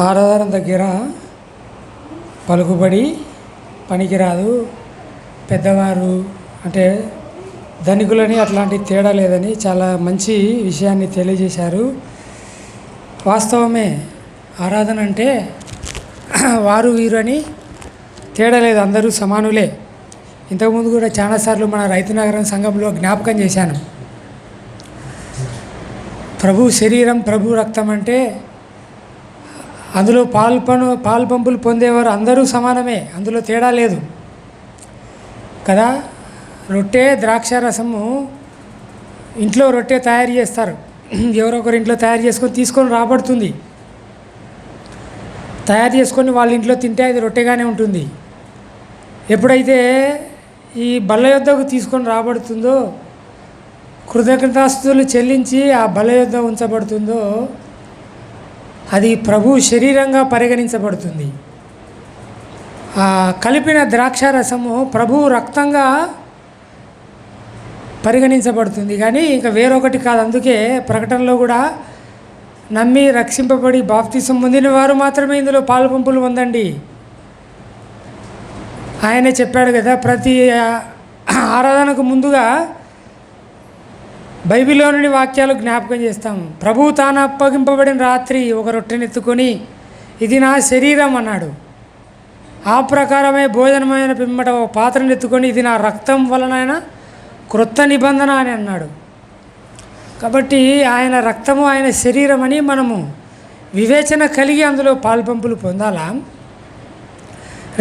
ఆరాధన దగ్గర పలుకుబడి పనికిరాదు, పెద్దవారు అంటే ధనికులని అట్లాంటి తేడా లేదని చాలా మంచి విషయాన్ని తెలియజేశారు. వాస్తవమే, ఆరాధన అంటే వారు వీరు అని తేడా లేదు, అందరూ సమానులే. ఇంతకుముందు కూడా చాలాసార్లు మన రైతునగరం సంఘంలో జ్ఞాపకం చేశాను. ప్రభు శరీరం, ప్రభు రక్తం అంటే అందులో పాలు పంపులు పొందేవారు అందరూ సమానమే, అందులో తేడా లేదు కదా. రొట్టె ద్రాక్ష రసము ఇంట్లో రొట్టె తయారు చేస్తారు, ఎవరో ఒకరు ఇంట్లో తయారు చేసుకొని తీసుకొని రాబడుతుంది. తయారు చేసుకొని వాళ్ళ ఇంట్లో తింటే అది రొట్టెగానే ఉంటుంది. ఎప్పుడైతే ఈ బల్ల యొద్దకు తీసుకొని రాబడుతుందో, కృతజ్ఞతాస్తుతులు చెల్లించి ఆ బల్ల యొద్ద ఉంచబడుతుందో, అది ప్రభు శరీరంగా పరిగణించబడుతుంది. ఆ కలిపిన ద్రాక్ష రసము ప్రభు రక్తంగా పరిగణించబడుతుంది, కానీ ఇంకా వేరొకటి కాదు. అందుకే ప్రకటనలో కూడా నమ్మి రక్షింపబడి బాప్తిసం పొందిన వారు మాత్రమే ఇందులో పాలు పంపులు పొందండి ఆయనే చెప్పాడు కదా. ప్రతి ఆరాధనకు ముందుగా బైబిల్లో నుండి వాక్యాలు జ్ఞాపకం చేస్తాము. ప్రభువు తాను అప్పగింపబడిన రాత్రి ఒక రొట్టెనెత్తుకొని ఇది నా శరీరం అన్నాడు. ఆ ప్రకారమే భోజనమైన పిమ్మట ఒక పాత్రను ఎత్తుకొని ఇది నా రక్తం వలనైనా క్రొత్త నిబంధన అని అన్నాడు. కాబట్టి ఆయన రక్తము, ఆయన శరీరం అని మనము వివేచన కలిగి అందులో పాలు పొందాలా.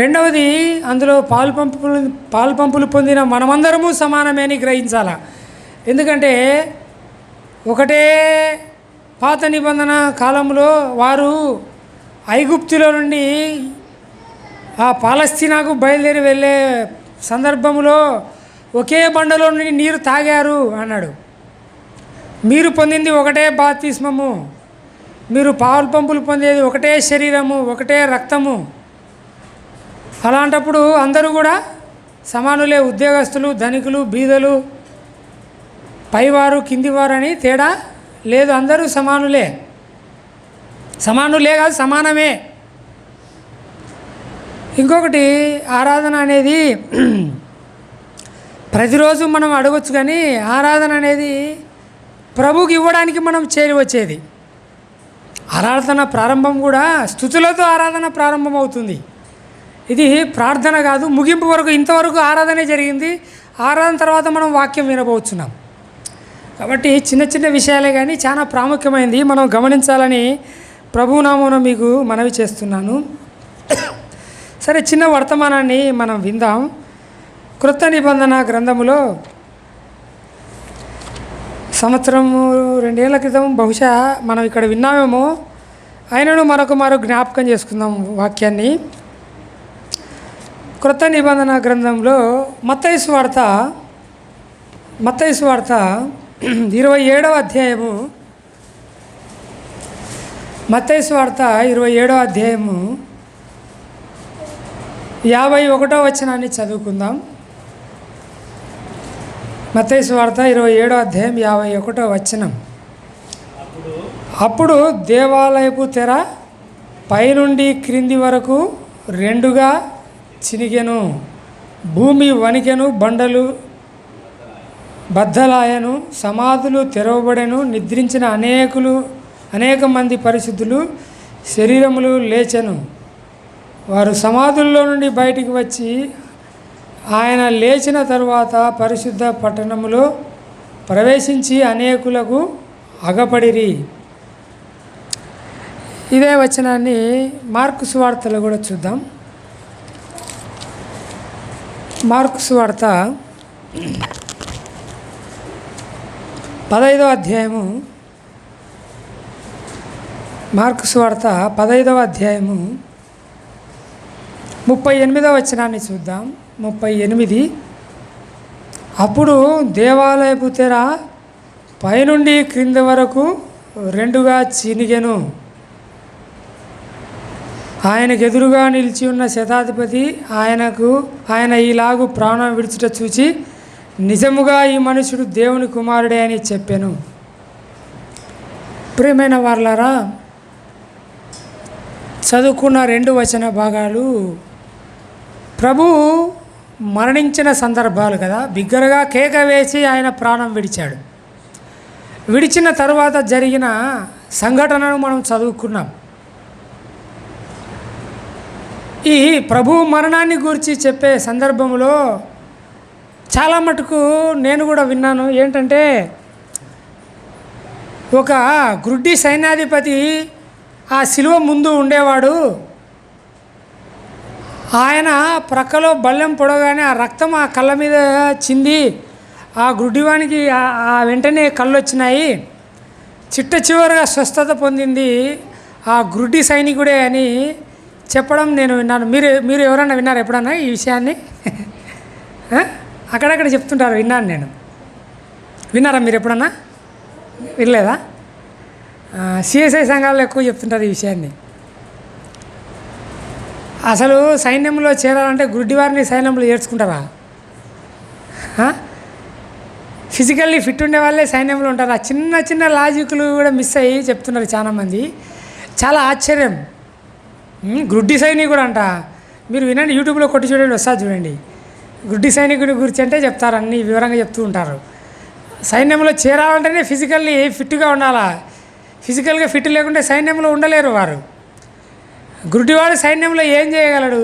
రెండవది, అందులో పాలు పంపులు పొందిన మనమందరము సమానమే అని గ్రహించాలా. ఎందుకంటే ఒకటే పాత నిబంధన కాలంలో వారు ఐగుప్తులో నుండి ఆ పాలస్తీనాకు బయలుదేరి వెళ్ళే సందర్భంలో ఒకే బండలో నుండి నీరు తాగారు అన్నాడు. మీరు పొందింది ఒకటే బాప్తిస్మము, మీరు పాలు పంపులు పొందేది ఒకటే శరీరము, ఒకటే రక్తము. అలాంటప్పుడు అందరూ కూడా సమానులే, ఉద్యోగస్తులు, ధనికులు, బీదలు, పైవారు, కిందివారు అని తేడా లేదు, అందరూ సమానులే. సమానులే కాదు, సమానమే. ఇంకొకటి, ఆరాధన అనేది ప్రతిరోజు మనం అడగొచ్చు, కానీ ఆరాధన అనేది ప్రభువుకి ఇవ్వడానికి మనం చేరి వచ్చేది. ఆరాధన ప్రారంభం కూడా స్తుతులతో ఆరాధన ప్రారంభం అవుతుంది. ఇది ప్రార్థన కాదు, ముగింపు వరకు ఇంతవరకు ఆరాధనే జరిగింది. ఆరాధన తర్వాత మనం వాక్యం వినబోతున్నాం. కాబట్టి చిన్న చిన్న విషయాలే కానీ చాలా ప్రాముఖ్యమైనది, మనం గమనించాలని ప్రభునామమున మీకు మనవి చేస్తున్నాను. సరే, చిన్న వర్తమానాన్ని మనం విందాం. క్రొత్త నిబంధన గ్రంథములో సంవత్సరము 2 ఏళ్ల క్రితం బహుశా మనం ఇక్కడ విన్నామేమో, అయినను మరొక జ్ఞాపకం చేసుకుందాం వాక్యాన్ని. క్రొత్త నిబంధన గ్రంథంలో మత్తయి సువార్త 27వ అధ్యాయము, మత్తయి సువార్త 27వ అధ్యాయము 51వ వచనాన్ని చదువుకుందాం. మత్తయి సువార్త 27వ అధ్యాయం 51వ వచనం. అప్పుడు దేవాలయపు తెర పైనుండి క్రింది వరకు రెండుగా చినిగెను, భూమి వణికెను, బండలు బద్దలాయను, సమాధులు తెరవబడెను, నిద్రించిన అనేక మంది పరిశుద్ధులు శరీరములు లేచెను. వారు సమాధుల్లో నుండి బయటికి వచ్చి ఆయన లేచిన తరువాత పరిశుద్ధ పట్టణములో ప్రవేశించి అనేకులకు అగపడిరి. ఇదే వచనాన్ని మార్కు సువార్తలో కూడా చూద్దాం. మార్కు సువార్త 15వ అధ్యాయము, మార్కు సువార్త 15వ అధ్యాయము 38వ వచనాన్ని చూద్దాం. 38. అప్పుడు దేవాలయపు తెర పైనుండి క్రింది వరకు రెండుగా చినిగెను. ఆయనకు ఎదురుగా నిలిచి ఉన్న శతాధిపతి ఆయన ఈలాగు ప్రాణం విడుచుట చూచి, నిజముగా ఈ మనుషుడు దేవుని కుమారుడే అని చెప్పెను. ప్రియమైన వారలారా, చదువుకున్న 2 వచన భాగాలు ప్రభు మరణించిన సందర్భాలు కదా. బిగ్గరగా కేక వేసి ఆయన ప్రాణం విడిచాడు. విడిచిన తరువాత జరిగిన సంఘటనను మనం చదువుకున్నాం. ఈ ప్రభు మరణాన్ని గురించి చెప్పే సందర్భంలో చాలా మటుకు నేను కూడా విన్నాను. ఏంటంటే, ఒక గ్రుడ్డి సైన్యాధిపతి ఆ శిలువ ముందు ఉండేవాడు. ఆయన ప్రక్కలో బల్లెం పొడగానే ఆ రక్తం ఆ కళ్ళ మీద చింది ఆ గ్రుడ్డివానికి ఆ వెంటనే కళ్ళు వచ్చినాయి. చిట్ట చివరిగా స్వస్థత పొందింది ఆ గ్రుడ్డి సైనికుడే అని చెప్పడం నేను విన్నాను. మీరు ఎవరన్నా విన్నారు ఎప్పుడన్నా ఈ విషయాన్ని? అక్కడక్కడ చెప్తుంటారు, విన్నాను నేను. విన్నారా మీరు ఎప్పుడన్నా? వినలేదా? సిఎస్ఐ సంఘాల్లో ఎక్కువ చెప్తుంటారు ఈ విషయాన్ని. అసలు సైన్యంలో చేరాలంటే గుడ్డివారిని సైన్యంలో చేర్చుకుంటారా? ఫిజికల్లీ ఫిట్ ఉండే వాళ్ళే సైన్యంలో ఉంటారు. ఆ చిన్న చిన్న లాజిక్లు కూడా మిస్ అయ్యి చెప్తున్నారు చాలామంది. చాలా ఆశ్చర్యం. గుడ్డి సైనికుడు అంట. మీరు వినండి, యూట్యూబ్లో కొట్టి చూడండి, వస్తుంది చూడండి. గుడ్డి సైనికుడి గురించి అంటే చెప్తారు, అన్నీ వివరంగా చెప్తూ ఉంటారు. సైన్యంలో చేరాలంటేనే ఫిజికల్లీ ఫిట్గా ఉండాలా. ఫిజికల్గా ఫిట్ లేకుంటే సైన్యంలో ఉండలేరు వారు. గుడ్డివాడు సైన్యంలో ఏం చేయగలడు?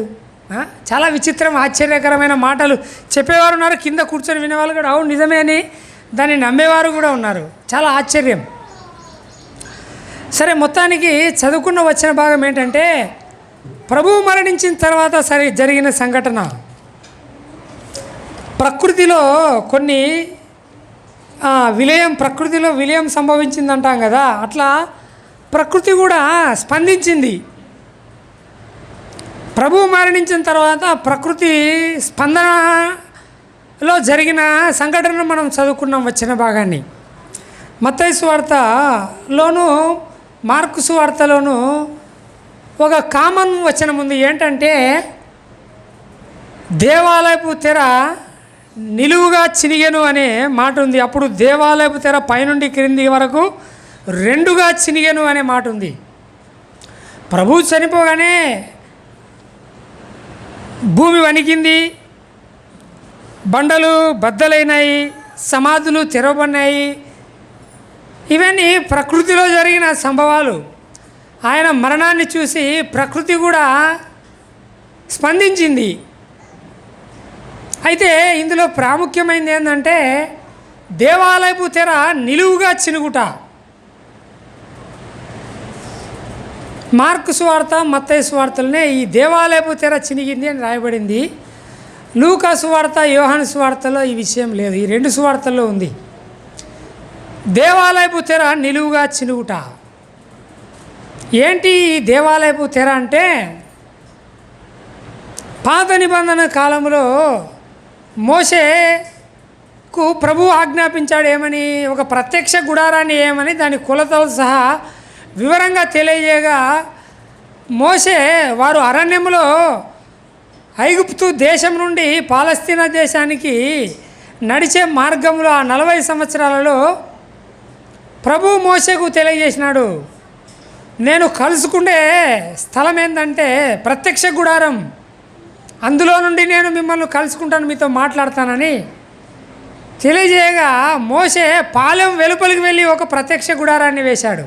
చాలా విచిత్రం, ఆశ్చర్యకరమైన మాటలు చెప్పేవారు ఉన్నారు. కింద కూర్చొని వినేవాళ్ళు కూడా అవును నిజమే అని దాన్ని నమ్మేవారు కూడా ఉన్నారు. చాలా ఆశ్చర్యం. సరే, మొత్తానికి చదువుకున్న వచ్చిన భాగం ఏంటంటే, ప్రభువు మరణించిన తర్వాత జరిగిన సంఘటన. ప్రకృతిలో కొన్ని ప్రకృతిలో విలయం సంభవించిందంటాం కదా, అట్లా ప్రకృతి కూడా స్పందించింది. ప్రభువు మరణించిన తర్వాత ప్రకృతి స్పందనలో జరిగిన సంఘటనను మనం చదువుకున్నాం వచ్చిన భాగాన్ని. మత్తయి సువార్తలోను మార్కు సువార్తలోను ఒక కామన్ వచనం ఉంది. ఏంటంటే, దేవాలయపు తెర నిలువుగా చినిగెను అనే మాట ఉంది. అప్పుడు దేవాలయపు తెర పైనుండి క్రింది వరకు 2గా చినిగెను అనే మాట ఉంది. ప్రభువు చనిపోగానే భూమి వణికింది, బండలు బద్దలైనాయి, సమాధులు తెరవబడినాయి. ఇవన్నీ ప్రకృతిలో జరిగిన సంభవాలు. ఆయన మరణాన్ని చూసి ప్రకృతి కూడా స్పందించింది. అయితే ఇందులో ప్రాముఖ్యమైనది ఏంటంటే, దేవాలయపు తెర నిలువుగా చినుగుట. మార్కు సువార్త, మత్తయి సువార్తలనే ఈ దేవాలయపు తెర చినిగింది అని రాయబడింది. లూకా సువార్త, యోహాను సువార్తలో ఈ విషయం లేదు. ఈ 2 సువార్తల్లో ఉంది. దేవాలయపు తెర నిలువుగా చినుగుట. ఏంటి ఈ దేవాలయపు తెర అంటే, పాత నిబంధన కాలంలో మోషేకు ప్రభువు ఆజ్ఞాపించాడు ఏమని, ఒక ప్రత్యక్ష గుడారాన్ని ఏమని, దాని కొలతలు సహా వివరంగా తెలియజేయగా, మోషే వారు అరణ్యంలో ఐగుప్తు దేశం నుండి పాలస్తీనా దేశానికి నడిచే మార్గంలో ఆ 40 సంవత్సరాలలో ప్రభువు మోషేకు తెలియజేసినాడు, నేను కలుసుకునే స్థలం ఏంటంటే ప్రత్యక్ష గుడారం, అందులో నుండి నేను మిమ్మల్ని కలుసుకుంటాను, మీతో మాట్లాడతానని తెలియజేయగా, మోషే పాలెం వెలుపలికి వెళ్ళి ఒక ప్రత్యక్ష గుడారాన్ని వేశాడు.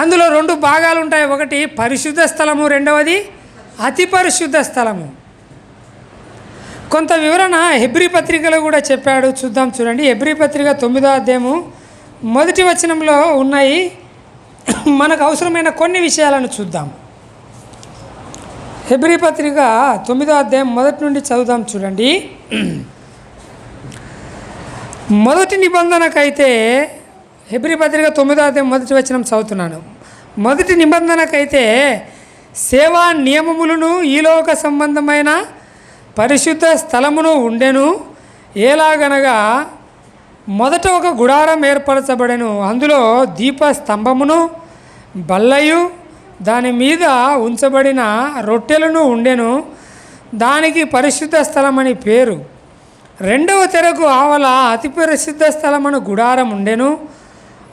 అందులో 2 భాగాలు ఉంటాయి. ఒకటి పరిశుద్ధ స్థలము, రెండవది అతి పరిశుద్ధ స్థలము. కొంత వివరణ హెబ్రీ పత్రికలో కూడా చెప్పాడు. చూద్దాం, చూడండి. హెబ్రీ పత్రిక 9వ అధ్యాయము 1వ వచనంలో ఉన్నాయి. మనకు అవసరమైన కొన్ని విషయాలను చూద్దాం. హెబ్రీ పత్రిక 9వ అధ్యాయం 1 నుండి చదువుదాం, చూడండి. మొదటి నిబంధనకైతే, హెబ్రీ పత్రిక 9వ అధ్యాయం 1వ వచనం చదువుతున్నాను. మొదటి నిబంధనకైతే సేవా నియమములను ఈలోక సంబంధమైన పరిశుద్ధ స్థలమును ఉండెను. ఎలాగనగా, మొదట ఒక గుడారం ఏర్పరచబడెను. అందులో దీపస్తంభమును బల్లయు దాని మీద ఉంచబడిన రొట్టెలను ఉండెను. దానికి పరిశుద్ధ స్థలమని పేరు. 2వ తెరకు ఆవల అతి పరిశుద్ధ స్థలమను గుడారం ఉండెను.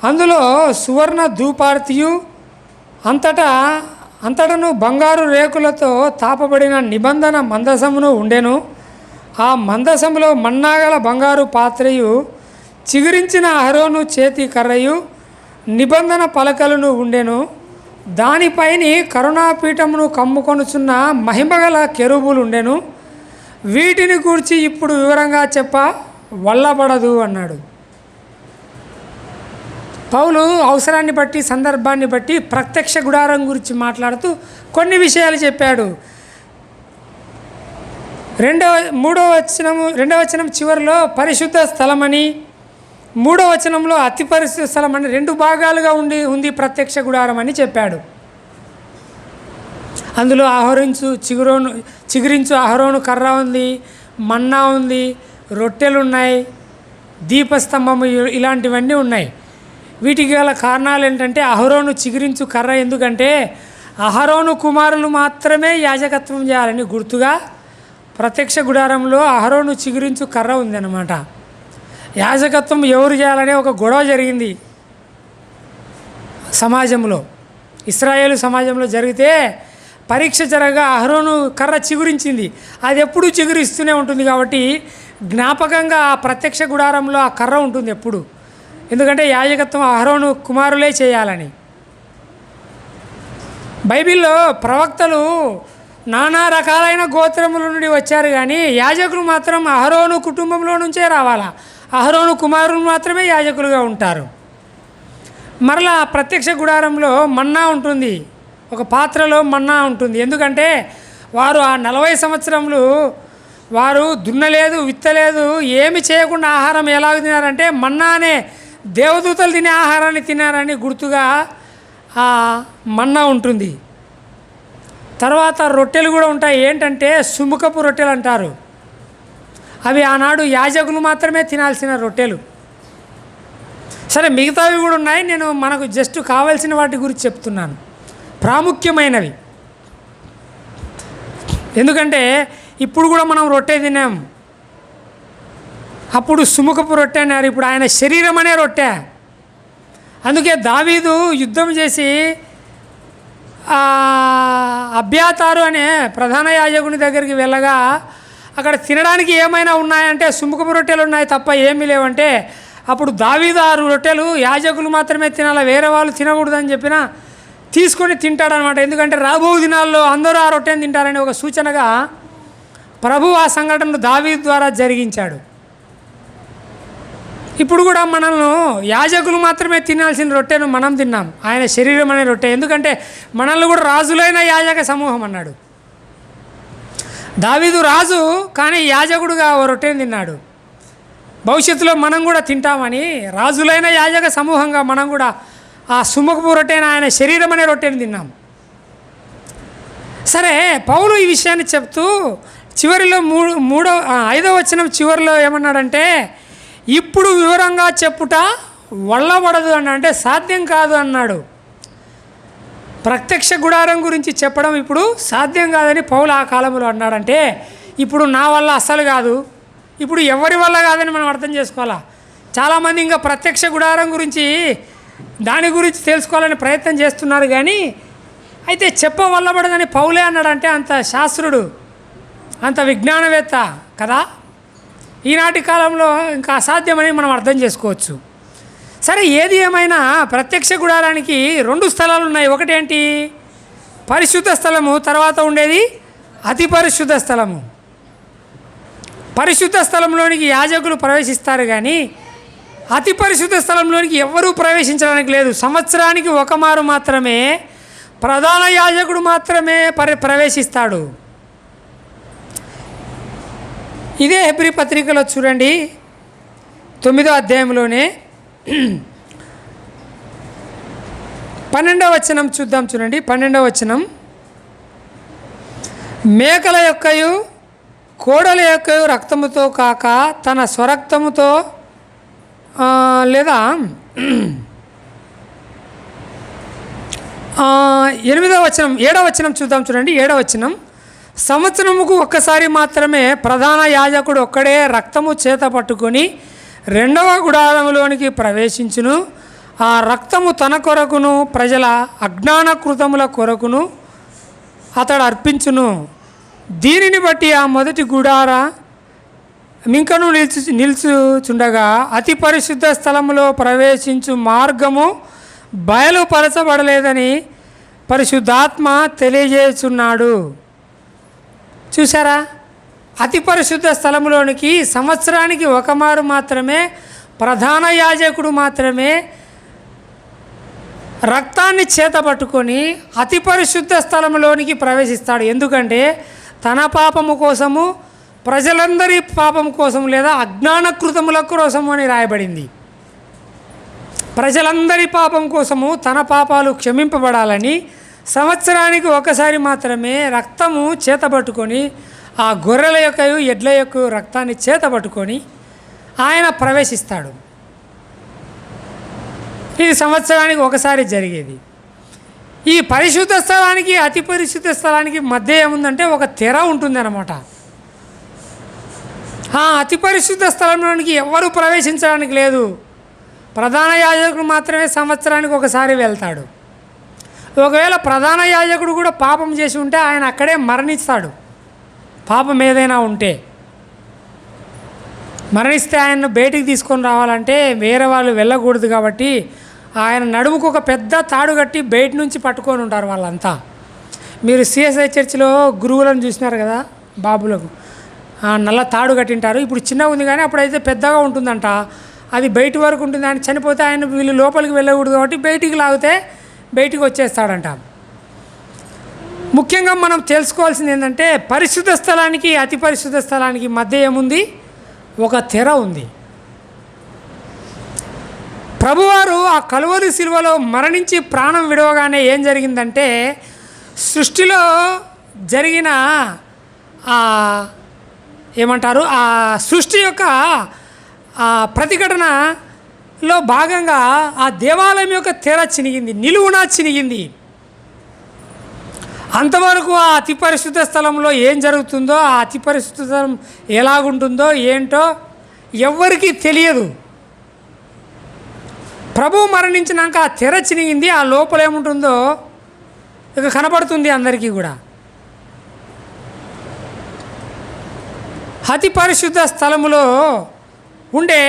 అందులో సువర్ణ ధూపార్తియు అంతటను బంగారు రేకులతో తాపబడిన నిబంధన మందసమును ఉండెను. ఆ మందసములో మన్నాగల బంగారు పాత్రయు, చిగురించిన అహరోను చేతి కర్రయు, నిబంధన పలకలను ఉండెను. దానిపైని కరుణాపీఠమును కమ్ముకొనుచున్న మహిమగల కెరూబులు ఉండెను. వీటిని గూర్చి ఇప్పుడు వివరంగా చెప్ప వల్లబడదు అన్నాడు. పౌలు అవసరాన్ని బట్టి, సందర్భాన్ని బట్టి ప్రత్యక్ష గుడారం గురించి మాట్లాడుతూ కొన్ని విషయాలు చెప్పాడు. రెండవ వచనం చివరిలో పరిశుద్ధ స్థలమని, మూడవ వచనంలో అతి పరిశుద్ధ స్థలం అని 2 భాగాలుగా ఉంది ప్రత్యక్ష గుడారం అని చెప్పాడు. అందులో చిగురించు అహరోను కర్ర ఉంది, మన్నా ఉంది, రొట్టెలు ఉన్నాయి, దీపస్తంభము, ఇలాంటివన్నీ ఉన్నాయి. వీటికి గల కారణాలు ఏంటంటే అహరోను చిగురించు కర్ర, ఎందుకంటే అహరోను కుమారులు మాత్రమే యాజకత్వం చేయాలని గుర్తుగా ప్రత్యక్ష గుడారంలో అహరోను చిగురించు కర్ర ఉందన్నమాట. యాజకత్వం ఎవరు చేయాలనే ఒక గొడవ జరిగింది సమాజంలో, ఇశ్రాయేలు సమాజంలో జరిగితే పరీక్ష జరగగా అహరోను కర్ర చిగురించింది. అది ఎప్పుడూ చిగురిస్తూనే ఉంటుంది కాబట్టి జ్ఞాపకంగా ఆ ప్రత్యక్ష గుడారంలో ఆ కర్ర ఉంటుంది ఎప్పుడు, ఎందుకంటే యాజకత్వం అహరోను కుమారులే చేయాలని. బైబిల్లో ప్రవక్తలు నానా రకాలైన గోత్రముల నుండి వచ్చారు, కానీ యాజకులు మాత్రం అహరోను కుటుంబంలో నుంచే రావాలా. అహరోను కుమారులు మాత్రమే యాజకులుగా ఉంటారు. మరలా ప్రత్యక్ష గుడారంలో మన్నా ఉంటుంది, ఒక పాత్రలో మన్నా ఉంటుంది. ఎందుకంటే వారు ఆ 40 సంవత్సరములు వారు దున్నలేదు, విత్తలేదు, ఏమి చేయకుండా ఆహారం ఎలాగ తినారంటే మన్నానే, దేవదూతలు తినే ఆహారాన్ని తినారని గుర్తుగా ఆ మన్నా ఉంటుంది. తర్వాత రొట్టెలు కూడా ఉంటాయి. ఏంటంటే సుముఖపు రొట్టెలు అంటారు. అవి ఆనాడు యాజకులు మాత్రమే తినాల్సిన రొట్టెలు. సరే, మిగతావి కూడా ఉన్నాయి, నేను మనకు జస్ట్ కావాల్సిన వాటి గురించి చెప్తున్నాను, ప్రాముఖ్యమైనవి. ఎందుకంటే ఇప్పుడు కూడా మనం రొట్టె తినాం, అప్పుడు సుముఖపు రొట్టె అన్నారు, ఇప్పుడు ఆయన శరీరం అనే రొట్టె. అందుకే దావీదు యుద్ధం చేసి అబ్యాతారు అనే ప్రధాన యాజకుని దగ్గరికి వెళ్ళగా అక్కడ తినడానికి ఏమైనా ఉన్నాయంటే సుముఖపు రొట్టెలు ఉన్నాయి తప్ప ఏమీ లేవంటే, అప్పుడు దావీదు 6 రొట్టెలు యాజకులు మాత్రమే తినాలి, వేరే వాళ్ళు తినకూడదని చెప్పినా తీసుకొని తింటాడనమాట. ఎందుకంటే రాబో దినాల్లో అందరూ ఆ రొట్టెని తింటారని ఒక సూచనగా ప్రభు ఆ సంఘటనను దావీదు ద్వారా జరిగించాడు. ఇప్పుడు కూడా మనల్ని యాజకులు మాత్రమే తినాల్సిన రొట్టెను మనం తిన్నాం, ఆయన శరీరం అనే రొట్టె. ఎందుకంటే మనల్ని కూడా రాజులైన యాజక సమూహం అన్నాడు. దావీదు రాజు, కానీ యాజకుడుగా ఓ రొట్టెని తిన్నాడు. భవిష్యత్తులో మనం కూడా తింటామని రాజులైన యాజక సమూహంగా మనం కూడా ఆ సుముఖపు రొట్టెని, ఆయన శరీరం అనే రొట్టెని తిన్నాం. సరే, పౌలు ఈ విషయాన్ని చెప్తూ చివరిలో 5వ వచనం చివరిలో ఏమన్నాడంటే, ఇప్పుడు వివరంగా చెప్పుట వల్లబడదు అన్న, అంటే సాధ్యం కాదు అన్నాడు. ప్రత్యక్ష గుడారం గురించి చెప్పడం ఇప్పుడు సాధ్యం కాదని పౌలు ఆ కాలంలో అన్నాడంటే, ఇప్పుడు నా వల్ల అస్సలు కాదు, ఇప్పుడు ఎవరి వల్ల కాదని మనం అర్థం చేసుకోవాలా. చాలామంది ఇంకా ప్రత్యక్ష గుడారం గురించి, దాని గురించి తెలుసుకోవాలని ప్రయత్నం చేస్తున్నారు, కానీ అయితే చెప్పవల్లబడదని పౌలే అన్నాడంటే అంత శాస్త్రుడు, అంత విజ్ఞానవేత్త కదా. ఈనాటి కాలంలో ఇంకా అసాధ్యమని మనం అర్థం చేసుకోవచ్చు. సరే, ఏది ఏమైనా ప్రత్యక్ష గుడారానికి 2 స్థలాలు ఉన్నాయి. ఒకటేంటి? పరిశుద్ధ స్థలము, తర్వాత ఉండేది అతి పరిశుద్ధ స్థలము. పరిశుద్ధ స్థలంలోనికి యాజకులు ప్రవేశిస్తారు, కానీ అతి పరిశుద్ధ స్థలంలోనికి ఎవరూ ప్రవేశించడానికి లేదు. సంవత్సరానికి ఒక మారు మాత్రమే ప్రధాన యాజకుడు మాత్రమే ప్రవేశిస్తాడు. ఇదే హెబ్రీ పత్రికలో చూడండి, 9వ అధ్యాయంలోనే 12వ వచనం చూద్దాం. చూడండి, 12వ వచనం. మేకల యొక్కయు కోడల యొక్కయు రక్తముతో కాక తన స్వరక్తముతో, లేదా 8వ వచనం 7వ వచనం చూద్దాం. చూడండి, 7వ వచనం. సంవత్సరముకు ఒక్కసారి మాత్రమే ప్రధాన యాజకుడు ఒక్కడే రక్తము చేత పట్టుకొని 2వ గుడారములోనికి ప్రవేశించును. ఆ రక్తము తన కొరకును ప్రజల అజ్ఞానకృతముల కొరకును అతడు అర్పించును. దీనిని బట్టి ఆ మొదటి గుడార మింకను నిల్చుచుండగా అతి పరిశుద్ధ స్థలములో ప్రవేశించు మార్గము బయలుపరచబడలేదని పరిశుద్ధాత్మ తెలియజేస్తున్నాడు. చూసారా, అతి పరిశుద్ధ స్థలములోనికి సంవత్సరానికి ఒకమారు మాత్రమే ప్రధాన యాజకుడు మాత్రమే రక్తాన్ని చేతపట్టుకొని అతి పరిశుద్ధ స్థలంలోనికి ప్రవేశిస్తాడు. ఎందుకంటే తన పాపము కోసము, ప్రజలందరి పాపం కోసం లేదా అజ్ఞానకృతముల కోసము అని రాయబడింది. ప్రజలందరి పాపం కోసము తన పాపాలు క్షమింపబడాలని సంవత్సరానికి ఒకసారి మాత్రమే రక్తము చేతపట్టుకొని, ఆ గొర్రెల యొక్క ఎడ్ల యొక్క రక్తాన్ని చేతపట్టుకొని ఆయన ప్రవేశిస్తాడు. ఇది సంవత్సరానికి ఒకసారి జరిగేది. ఈ పరిశుద్ధ స్థలానికి అతి పరిశుద్ధ స్థలానికి మధ్య ఏముందంటే ఒక తెర ఉంటుందన్నమాట. ఆ అతి పరిశుద్ధ స్థలంలోనికి ఎవరు ప్రవేశించడానికి లేదు. ప్రధాన యాజకుడు మాత్రమే సంవత్సరానికి ఒకసారి వెళ్తాడు. ఒకవేళ ప్రధాన యాజకుడు కూడా పాపం చేసి ఉంటే ఆయన అక్కడే మరణిస్తాడు. పాపం ఏదైనా ఉంటే మరణిస్తే ఆయన్ను బయటికి తీసుకొని రావాలంటే వేరే వాళ్ళు వెళ్ళకూడదు. కాబట్టి ఆయన నడుముకు ఒక పెద్ద తాడు కట్టి బయట నుంచి పట్టుకొని ఉంటారు వాళ్ళంతా. మీరు సిఎస్ఐ చర్చిలో గురువులను చూసినారు కదా, బాబులకు నల్ల తాడు కట్టింటారు. ఇప్పుడు చిన్నగా ఉంది కానీ అప్పుడైతే పెద్దగా ఉంటుందంట. అది బయట వరకు ఉంటుంది. ఆయన చనిపోతే ఆయన వీళ్ళు లోపలికి వెళ్ళకూడదు కాబట్టి బయటికి లాగితే బయటికి వచ్చేస్తాడంట. ముఖ్యంగా మనం తెలుసుకోవాల్సింది ఏంటంటే పరిశుద్ధ స్థలానికి అతి పరిశుద్ధ స్థలానికి మధ్య ఏముంది? ఒక తెర ఉంది. ప్రభువారు ఆ కలువరి శిలువలో మరణించి ప్రాణం విడవగానే ఏం జరిగిందంటే సృష్టిలో జరిగిన ఏమంటారు ఆ సృష్టి యొక్క ప్రతిఘటనలో భాగంగా ఆ దేవాలయం యొక్క తెర చినిగింది, నిలువునా చినిగింది. అంతవరకు ఆ అతి పరిశుద్ధ స్థలంలో ఏం జరుగుతుందో, ఆ అతి పరిశుద్ధ స్థలం ఎలాగుంటుందో ఏంటో ఎవ్వరికీ తెలియదు. ప్రభువు మరణించినాక ఆ తెర చినిగింది. ఆ లోపల ఏముంటుందో ఇక కనపడుతుంది అందరికీ కూడా. అతి పరిశుద్ధ స్థలములో ఉండే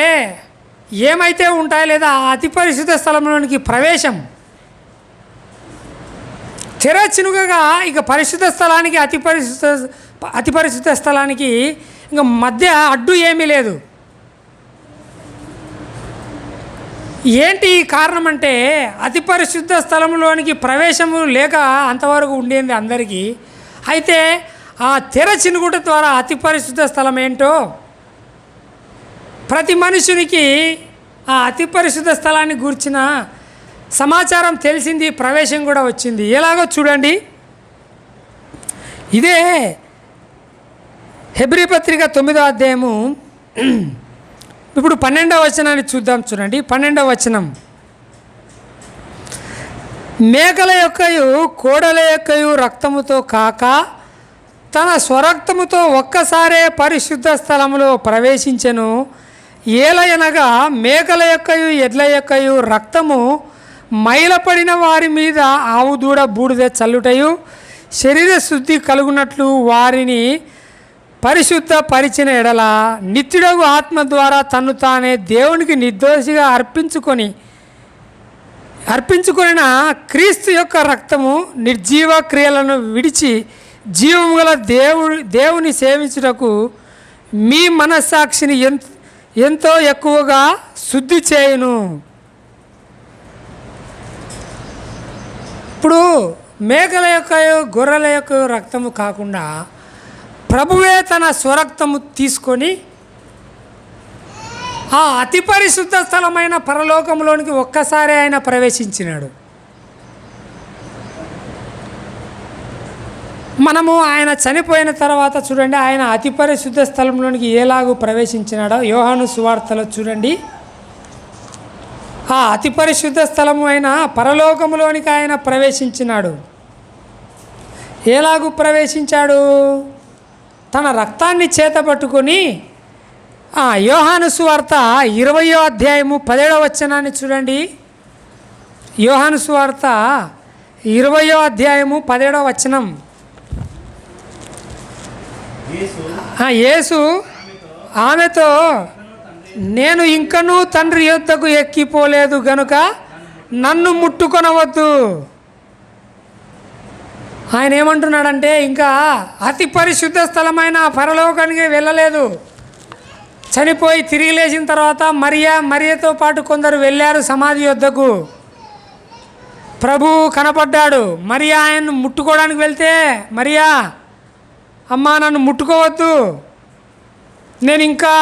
ఏమైతే ఉంటాయో లేదా ఆ అతి పరిశుద్ధ స్థలంలోనికి ప్రవేశం తెర చినుకగా ఇక పరిశుద్ధ స్థలానికి అతి పరిశుద్ధ స్థలానికి ఇంకా మధ్య అడ్డు ఏమీ లేదు. ఏంటి కారణం అంటే అతి పరిశుద్ధ స్థలంలోనికి ప్రవేశము లేక అంతవరకు ఉండేది అందరికీ. అయితే ఆ తెర చినుగుట ద్వారా అతి పరిశుద్ధ స్థలం ఏంటో ప్రతి మనుషునికి ఆ అతి పరిశుద్ధ స్థలాన్ని గురించిన సమాచారం తెలిసింది, ప్రవేశం కూడా వచ్చింది. ఎలాగో చూడండి, ఇదే హెబ్రీ పత్రిక 9వ అధ్యాయము ఇప్పుడు 12వ వచనాన్ని చూద్దాం. చూడండి 12వ వచనం. మేకల యొక్కయు కోడల యొక్కయు రక్తముతో కాక తన స్వరక్తముతో ఒక్కసారే పరిశుద్ధ స్థలములో ప్రవేశించెను. ఏలయనగా మేకల యొక్కయు ఎడ్ల యొక్కయు రక్తము మైలపడిన వారి మీద ఆవు దూడ బూడిద చల్లుటయు శరీర శుద్ధి కలుగునట్లు వారిని పరిశుద్ధ పరిచిన ఎడల నిత్యుడగు ఆత్మ ద్వారా తన్ను తానే దేవునికి నిర్దోషిగా అర్పించుకొనిన క్రీస్తు యొక్క రక్తము నిర్జీవ క్రియలను విడిచి జీవము గల దేవుని సేవించుటకు మీ మనస్సాక్షిని ఎంతో ఎక్కువగా శుద్ధి చేయును. ఇప్పుడు మేకల యొక్క గొర్రెల యొక్క రక్తము కాకుండా ప్రభువే తన స్వరక్తము తీసుకొని ఆ అతి పరిశుద్ధ స్థలమైన పరలోకంలోనికి ఒక్కసారి ఆయన ప్రవేశించినాడు. మనము ఆయన చనిపోయిన తర్వాత చూడండి ఆయన అతి పరిశుద్ధ స్థలంలోనికి ఎలాగూ ప్రవేశించినాడో యోహాను సువార్తలో చూడండి. ఆ అతి పరిశుద్ధ స్థలము అయిన పరలోకములోనికి ఆయన ప్రవేశించినాడు. ఎలాగూ ప్రవేశించాడు? తన రక్తాన్ని చేతపట్టుకొని యోహాను సువార్త 20వ అధ్యాయము 17వ వచనాన్ని చూడండి. యోహాను సువార్త 20వ అధ్యాయము 17వ వచనం. యేసు ఆమెతో, నేను ఇంకనూ తండ్రి యొద్దకు ఎక్కిపోలేదు గనుక నన్ను ముట్టుకొనవద్దు. ఆయన ఏమంటున్నాడంటే ఇంకా అతి పరిశుద్ధ స్థలమైన పరలోకానికి వెళ్ళలేదు. చనిపోయి తిరిగి లేచిన తర్వాత మరియతో పాటు కొందరు వెళ్ళారు సమాధి యొద్దకు. ప్రభు కనపడ్డాడు. మరియా ఆయన్ను ముట్టుకోవడానికి వెళ్తే, మరియా అమ్మా నన్ను ముట్టుకోవద్దు, నేను ఇంకా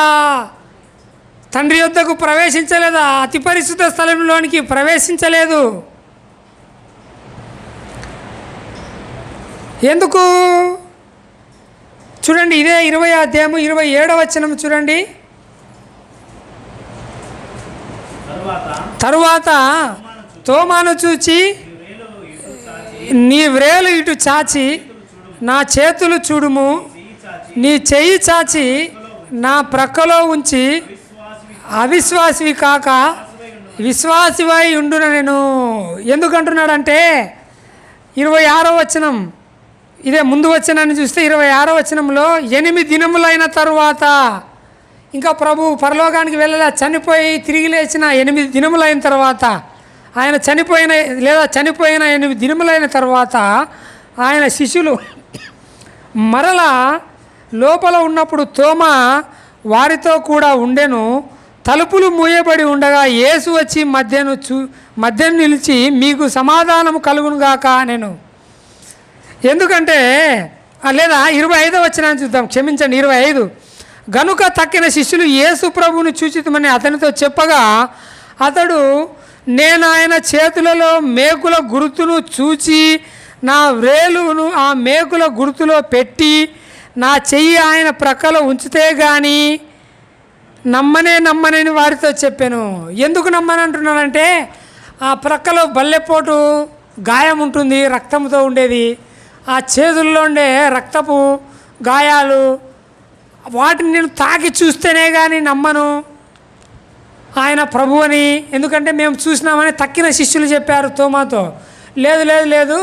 తండ్రి యొద్దకు ప్రవేశించలేదు, అతి పరిశుద్ధ స్థలంలోనికి ప్రవేశించలేదు. ఎందుకు? చూడండి, ఇదే 20వ అధ్యాయము 27వ వచనం చూడండి. తరువాత తోమాను చూచి, నీ వ్రేలు ఇటు చాచి నా చేతులు చూడుము, నీ చెయ్యి చాచి నా ప్రక్కలో ఉంచి అవిశ్వాసివి కాక విశ్వాసివై ఉండున నేను. ఎందుకంటున్నాడంటే 26వ వచనం, ఇదే ముందు వచనాన్ని చూస్తే 26వ వచనంలో 8 దినములైన తరువాత, ఇంకా ప్రభు పరలోకానికి వెళ్ళలే, చనిపోయి తిరిగి లేచిన 8 దినములైన తర్వాత, ఆయన చనిపోయిన 8 దినములైన తర్వాత ఆయన శిష్యులు మరలా లోపల ఉన్నప్పుడు తోమా వారితో కూడా ఉండెను. తలుపులు మూయబడి ఉండగా యేసు వచ్చి మధ్యను నిలిచి, మీకు సమాధానము కలుగునుగాక నేను. ఎందుకంటే లేదా 25వ వచనాన్ని చూద్దాం, క్షమించండి 25. గనుక తక్కిన శిష్యులు యేసు ప్రభువును చూచితమని అతనితో చెప్పగా, అతడు, నేను ఆయన చేతులలో మేకుల గుర్తును చూచి నా వ్రేలును ఆ మేకుల గుర్తులో పెట్టి నా చెయ్యి ఆయన ప్రక్కలో ఉంచితే కానీ నమ్మనని వారితో చెప్పాను. ఎందుకు నమ్మని అంటున్నానంటే, ఆ ప్రక్కలో బల్లెపోటు గాయం ఉంటుంది, రక్తంతో ఉండేది. ఆ చేతుల్లో ఉండే రక్తపు గాయాలు, వాటిని నేను తాకి చూస్తేనే కానీ నమ్మను ఆయన ప్రభు అని. ఎందుకంటే మేము చూసినామని తక్కిన శిష్యులు చెప్పారు తోమాతో. లేదు,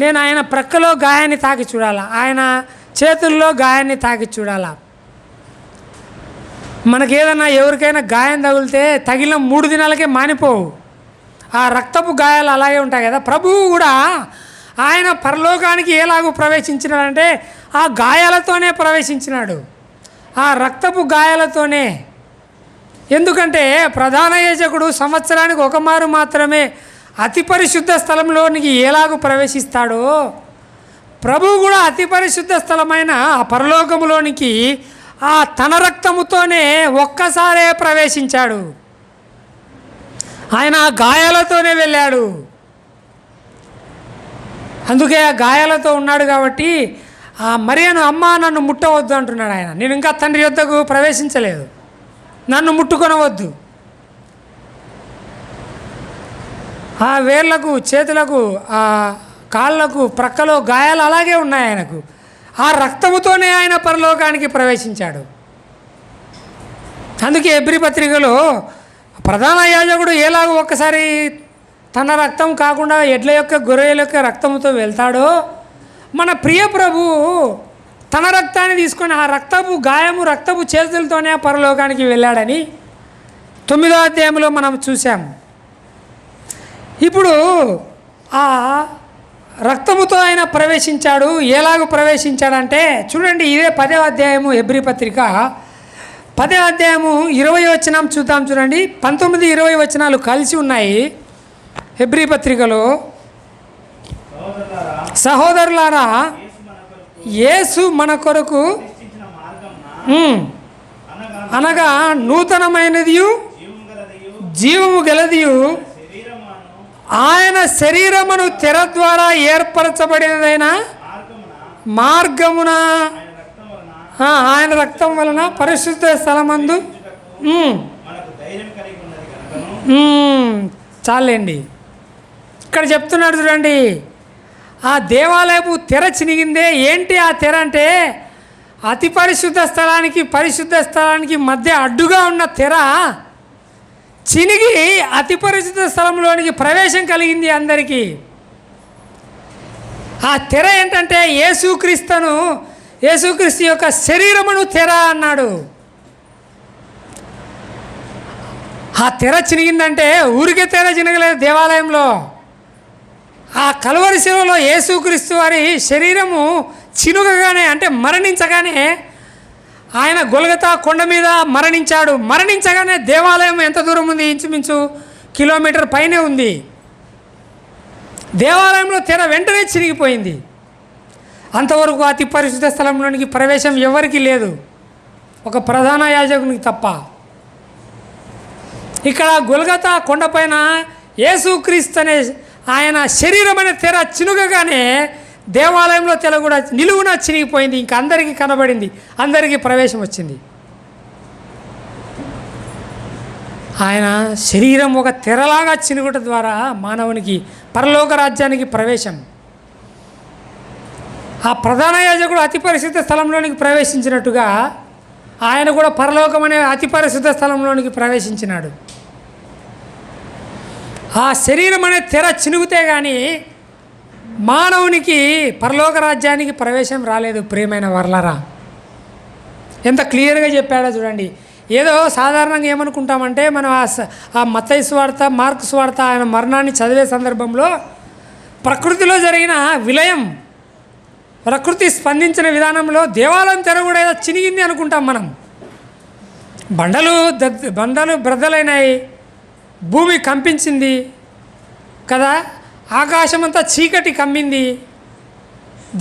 నేను ఆయన ప్రక్కలో గాయాన్ని తాకి చూడాలా, ఆయన చేతుల్లో గాయాన్ని తాకి చూడాలా. మనకేదన్నా ఎవరికైనా గాయం తగిలితే తగిలిన 3 దినాలకే మానిపోవు. ఆ రక్తపు గాయాలు అలాగే ఉంటాయి కదా. ప్రభువు కూడా ఆయన పరలోకానికి ఎలాగూ ప్రవేశించినాడంటే ఆ గాయాలతోనే ప్రవేశించినాడు, ఆ రక్తపు గాయాలతోనే. ఎందుకంటే ప్రధాన యాజకుడు సంవత్సరానికి ఒకమారు మాత్రమే అతి పరిశుద్ధ స్థలంలోనికి ఎలాగూ ప్రవేశిస్తాడో, ప్రభువు కూడా అతి పరిశుద్ధ స్థలమైన ఆ పరలోకములోనికి ఆ తన రక్తముతోనే ఒక్కసారే ప్రవేశించాడు. ఆయన ఆ గాయాలతోనే వెళ్ళాడు. అందుకే ఆ గాయాలతో ఉన్నాడు కాబట్టి ఆ మరియను, అమ్మ నన్ను ముట్టవద్దు అంటున్నాడు ఆయన. నేను ఇంకా తండ్రి యొద్దకు ప్రవేశించలేదు, నన్ను ముట్టుకొనవద్దు. ఆ వేర్లకు, చేతులకు, ఆ కాళ్ళకు, ప్రక్కలో గాయాలు అలాగే ఉన్నాయి ఆయనకు. ఆ రక్తముతోనే ఆయన పరలోకానికి ప్రవేశించాడు. అందుకే హెబ్రీ పత్రికలో ప్రధాన యాజకుడు ఎలాగో ఒక్కసారి తన రక్తం కాకుండా ఎడ్ల యొక్క, గొర్రెల యొక్క రక్తంతో వెళ్తాడో, మన ప్రియ ప్రభు తన రక్తాన్ని తీసుకొని ఆ రక్తపు గాయము, రక్తపు చేతులతోనే పరలోకానికి వెళ్ళాడని 9వ అధ్యాయంలో మనం చూసాము. ఇప్పుడు ఆ రక్తముతో ఆయన ప్రవేశించాడు. ఎలాగ ప్రవేశించాడంటే చూడండి, ఇదే 10వ అధ్యాయము హెబ్రీ పత్రిక 10వ అధ్యాయము 20వ వచనం చూద్దాం. చూడండి, 19, 20 వచనాలు కలిసి ఉన్నాయి హెబ్రీ పత్రికలో. సహోదరులారా, యేసు మన కొరకు అనగా నూతనమైనదియు జీవము గలదియు ఆయన శరీరమును తెర ద్వారా ఏర్పరచబడినదైన మార్గమున ఆయన రక్తం వలన పరిశుద్ధ స్థలమందు. చాలండి, ఇక్కడ చెప్తున్నాడు చూడండి, ఆ దేవాలయపు తెర చినిగిందే. ఏంటి ఆ తెర అంటే, అతి పరిశుద్ధ స్థలానికి పరిశుద్ధ స్థలానికి మధ్య అడ్డుగా ఉన్న తెర చినిగి అతి పరిశుద్ధ స్థలంలోనికి ప్రవేశం కలిగింది అందరికీ. ఆ తెర ఏంటంటే యేసుక్రీస్తు యొక్క శరీరమును తెర అన్నాడు. ఆ తెర చినిగిందంటే ఊరికే తెర చినగలేదు. దేవాలయంలో ఆ కలువరి శిలువలో యేసుక్రీస్తు వారి శరీరము చినుగగానే, అంటే మరణించగానే, ఆయన గొల్గతా కొండ మీద మరణించాడు. మరణించగానే దేవాలయం ఎంత దూరం ఉంది? ఇంచుమించు కిలోమీటర్ పైనే ఉంది. దేవాలయంలో తెర వెంటనే చిరిగిపోయింది. అంతవరకు అతి పరిశుద్ధ స్థలంలోనికి ప్రవేశం ఎవరికీ లేదు, ఒక ప్రధాన యాజకునికి తప్ప. ఇక్కడ గొల్గతా కొండపైన యేసుక్రీస్తు అనే ఆయన శరీరమైన తెర చినుగగానే దేవాలయంలో తెర కూడా నిలువున చినిగిపోయింది. ఇంకా అందరికీ కనబడింది, అందరికీ ప్రవేశం వచ్చింది. ఆయన శరీరం ఒక తెరలాగా చినుగుట ద్వారా మానవునికి పరలోక రాజ్యానికి ప్రవేశం. ఆ ప్రధాన యాజకుడు అతి పరిశుద్ధ స్థలంలోనికి ప్రవేశించినట్టుగా ఆయన కూడా పరలోకం అనే అతి పరిశుద్ధ స్థలంలోనికి ప్రవేశించినాడు. ఆ శరీరం అనే తెర చినుగుతే కానీ మానవునికి పరలోక రాజ్యానికి ప్రవేశం రాలేదు. ప్రియమైన వర్లరా, ఎంత క్లియర్గా చెప్పాడో చూడండి. ఏదో సాధారణంగా ఏమనుకుంటామంటే, మనం ఆ మత్తయి సువార్త, మార్కు సువార్త ఆయన మరణాన్ని చదివే సందర్భంలో ప్రకృతిలో జరిగిన విలయం, ప్రకృతి స్పందించిన విధానంలో దేవాలయం తెర కూడా ఏదో చినిగింది అనుకుంటాం మనం. బండలు బ్రద్దలైనాయి, భూమి కంపించింది కదా, ఆకాశమంతా చీకటి కమ్మింది,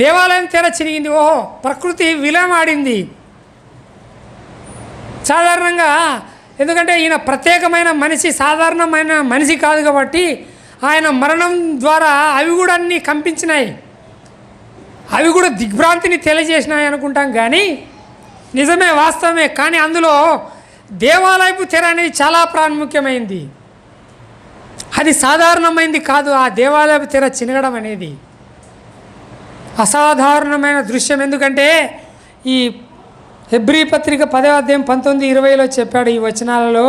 దేవాలయం తెర చినిగింది. ఓహో, ప్రకృతి విలయం ఆడింది. సాధారణంగా, ఎందుకంటే ఈయన ప్రత్యేకమైన మనిషి, సాధారణమైన మనిషి కాదు కాబట్టి ఆయన మరణం ద్వారా అవి కూడా అన్నీ కంపించినాయి, అవి కూడా దిగ్భ్రాంతిని తెలియజేసినాయి అనుకుంటాం. కానీ నిజమే, వాస్తవమే. కానీ అందులో దేవాలయపు తెర అనేది చాలా ప్రాముఖ్యమైంది. అది సాధారణమైంది కాదు. ఆ దేవాలయపు తెర చినగడం అనేది అసాధారణమైన దృశ్యం. ఎందుకంటే ఈ హెబ్రీ పత్రిక 10వ అధ్యాయం 19-20లో చెప్పాడు ఈ వచనాలలో,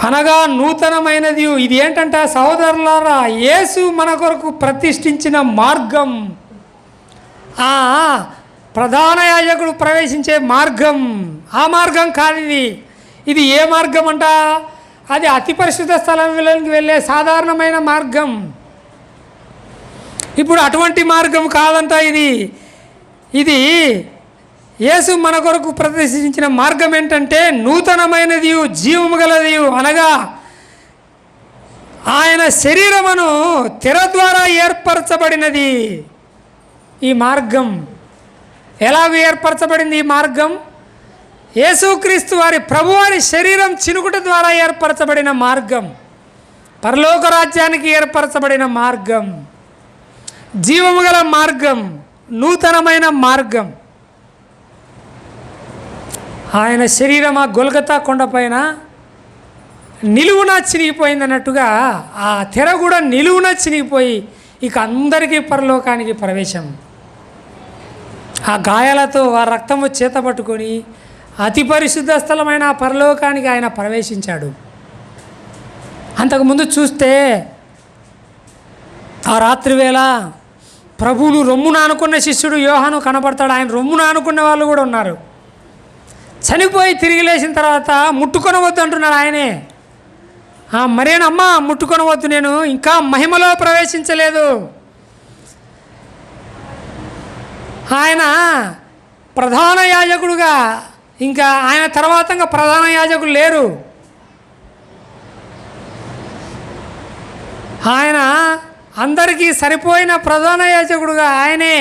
అనగా నూతనమైనది. ఇది ఏంటంటే సహోదరులారా, యేసు మన కొరకు ప్రతిష్ఠించిన మార్గం, ఆ ప్రధాన యాజకుడు ప్రవేశించే మార్గం, ఆ మార్గం కాదు ఇది. ఇది ఏ మార్గం అంట? అది అతి పరిశుద్ధ స్థలంలోకి వెళ్ళే సాధారణమైన మార్గం. ఇప్పుడు అటువంటి మార్గం కాదంట ఇది యేసు మన కొరకు ప్రదర్శించిన మార్గం ఏంటంటే నూతనమైనది, జీవము గలది. అనగా ఆయన శరీరమును తెర ద్వారా ఏర్పరచబడినది. ఈ మార్గం ఎలాగ ఏర్పరచబడింది? ఈ మార్గం యేసుక్రీస్తు వారి ప్రభువారి శరీరం చినుకుట ద్వారా ఏర్పరచబడిన మార్గం, పరలోక రాజ్యానికి ఏర్పరచబడిన మార్గం, జీవము గల మార్గం, నూతనమైన మార్గం. ఆయన శరీరం ఆ గొల్గతా కొండపైన నిలువున చినిగిపోయింది అన్నట్టుగా ఆ తెర కూడా నిలువున చినిగిపోయి ఇక అందరికీ పరలోకానికి ప్రవేశం. ఆ గాయాలతో ఆ రక్తము చేత పట్టుకొని అతి పరిశుద్ధ స్థలమైన ఆ పరలోకానికి ఆయన ప్రవేశించాడు. అంతకుముందు చూస్తే ఆ రాత్రి వేళ ప్రభువును రొమ్మున అనుకున్న శిష్యుడు యోహాను కనబడతాడు. ఆయన రొమ్మున అనుకున్న వాళ్ళు కూడా ఉన్నారు. చనిపోయి తిరిగి లేచిన తర్వాత ముట్టుకొనవద్దు అంటున్నాడు ఆయనే. మరేనమ్మా ముట్టుకొనవద్దు, నేను ఇంకా మహిమలో ప్రవేశించలేదు. ఆయన ప్రధాన యాజకుడుగా, ఇంకా ఆయన తర్వాత ప్రధాన యాజకులు లేరు. ఆయన అందరికీ సరిపోయిన ప్రధాన యాజకుడుగా ఆయనే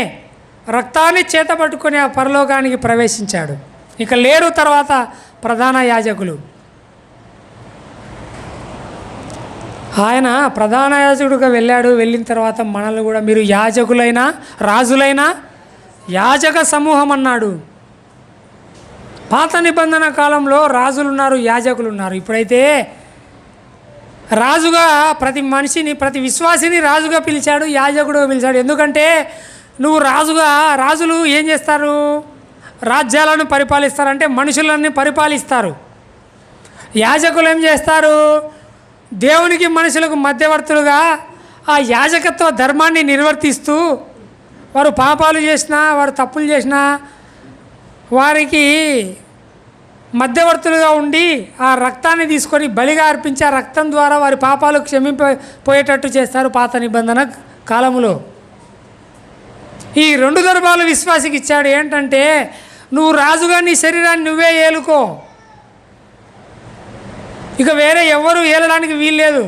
రక్తాన్ని చేతపట్టుకొని ఆ పరలోకానికి ప్రవేశించాడు. ఇక లేరు తర్వాత ప్రధాన యాజకులు. ఆయన ప్రధాన యాజకుడుగా వెళ్ళాడు. వెళ్ళిన తర్వాత మనల్ని కూడా మీరు యాజకులైనా రాజులైనా యాజక సమూహం అన్నాడు. పాత నిబంధన కాలంలో రాజులు ఉన్నారు, యాజకులు ఉన్నారు. ఇప్పుడైతే రాజుగా ప్రతి మనిషిని, ప్రతి విశ్వాసిని రాజుగా పిలిచాడు, యాజకుడుగా పిలిచాడు. ఎందుకంటే నువ్వు రాజులు ఏం చేస్తారు? రాజ్యాలను పరిపాలిస్తారంటే మనుషులన్నీ పరిపాలిస్తారు. యాజకులు ఏం చేస్తారు? దేవునికి మనుషులకు మధ్యవర్తులుగా ఆ యాజకత్వ ధర్మాన్ని నిర్వర్తిస్తూ వారు పాపాలు చేసినా, వారు తప్పులు చేసినా వారికి మధ్యవర్తులుగా ఉండి ఆ రక్తాన్ని తీసుకొని బలిగా అర్పించి ఆ రక్తం ద్వారా వారి పాపాలు క్షమింపపోయేటట్టు చేస్తారు పాత నిబంధన కాలంలో. ఈ 2 ధర్మాలు విశ్వాసికి ఇచ్చాడు. ఏంటంటే, నువ్వు రాజుగా నీ శరీరాన్ని నువ్వే ఏలుకో, ఇక వేరే ఎవరు ఏలడానికి వీల్లేదు,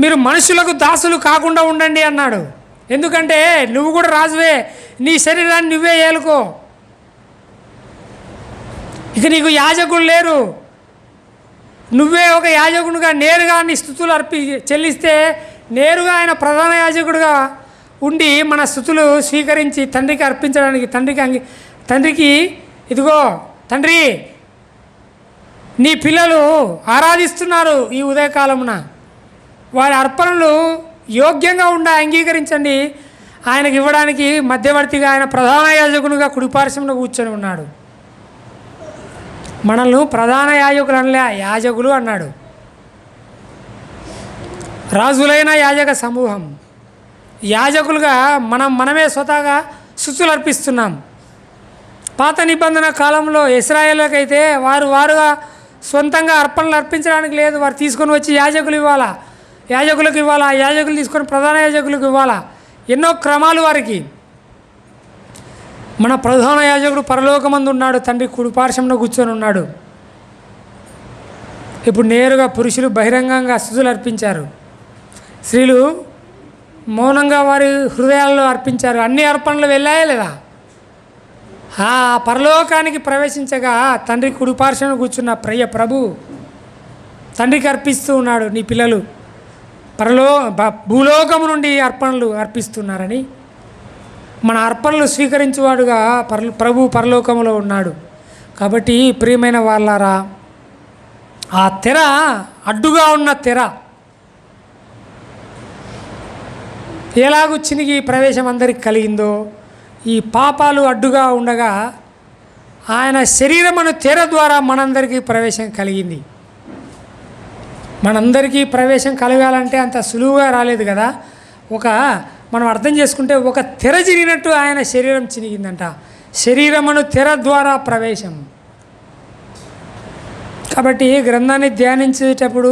మీరు మనుషులకు దాసులు కాకుండా ఉండండి అన్నాడు. ఎందుకంటే నువ్వు కూడా రాజువే, నీ శరీరాన్ని నువ్వే ఏలుకో, ఇక నీకు యాజకులు లేరు, నువ్వే ఒక యాజకుడిగా నేరుగా నీ స్తుతులు చెల్లిస్తే నేరుగా ఆయన ప్రధాన యాజకుడిగా ఉండి మన స్తుతులు స్వీకరించి తండ్రికి అర్పించడానికి తండ్రికి ఇదిగో తండ్రి నీ పిల్లలు ఆరాధిస్తున్నారు ఈ ఉదయకాలమున, వారి అర్పణలు యోగ్యంగా అంగీకరించండి, ఆయనకి ఇవ్వడానికి మధ్యవర్తిగా ఆయన ప్రధాన యాజకునిగా కుడిపార్శ్వంలో కూర్చొని ఉన్నాడు. మనల్ని ప్రధాన యాజకులు అనలే, యాజకులు అన్నాడు. రాజులైన యాజక సమూహం, యాజకులుగా మనమే స్వతహాగా స్తుతులు అర్పిస్తున్నాం. పాత నిబంధన కాలంలో ఇశ్రాయేలుకైతే వారుగా సొంతంగా అర్పణలు అర్పించడానికి లేదు, వారు తీసుకొని వచ్చి యాజకులకు ఇవ్వాలా, యాజకులు తీసుకొని ప్రధాన యాజకులకు ఇవ్వాలా, ఎన్నో క్రమాలు వారికి. మన ప్రధాన యాజకుడు పరలోకమందు ఉన్నాడు, తండ్రి కుడిపార్శ్వంలో కూర్చొని ఉన్నాడు. ఇప్పుడు నేరుగా పురుషులు బహిరంగంగా స్తుతులు అర్పించారు, స్త్రీలు మౌనంగా వారి హృదయాల్లో అర్పించారు. అన్ని అర్పణలు వెళ్ళాయా లేదా? ఆ పరలోకానికి ప్రవేశించగా తండ్రి కుడిపార్శ్వంలో కూర్చున్న ప్రభు తండ్రికి అర్పిస్తూ ఉన్నాడు. నీ పిల్లలు భూలోకము నుండి అర్పణలు అర్పిస్తున్నారని, మన అర్పణలు స్వీకరించేవాడుగా ప్రభు పరలోకంలో ఉన్నాడు. కాబట్టి ప్రియమైన వాళ్ళారా, ఆ తెర, అడ్డుగా ఉన్న తెర ఎలాగూ చినిగి ప్రవేశం అందరికి కలిగిందో, ఈ పాపాలు అడ్డుగా ఉండగా ఆయన శరీరమును తెర ద్వారా మనందరికీ ప్రవేశం కలిగింది. మనందరికీ ప్రవేశం కలగాలంటే అంత సులువుగా రాలేదు కదా. మనం అర్థం చేసుకుంటే ఒక తెర చిరిగినట్టు ఆయన శరీరం చినిగిందంట. శరీరమును తెర ద్వారా ప్రవేశం. కాబట్టి గ్రంథాన్ని ధ్యానించేటప్పుడు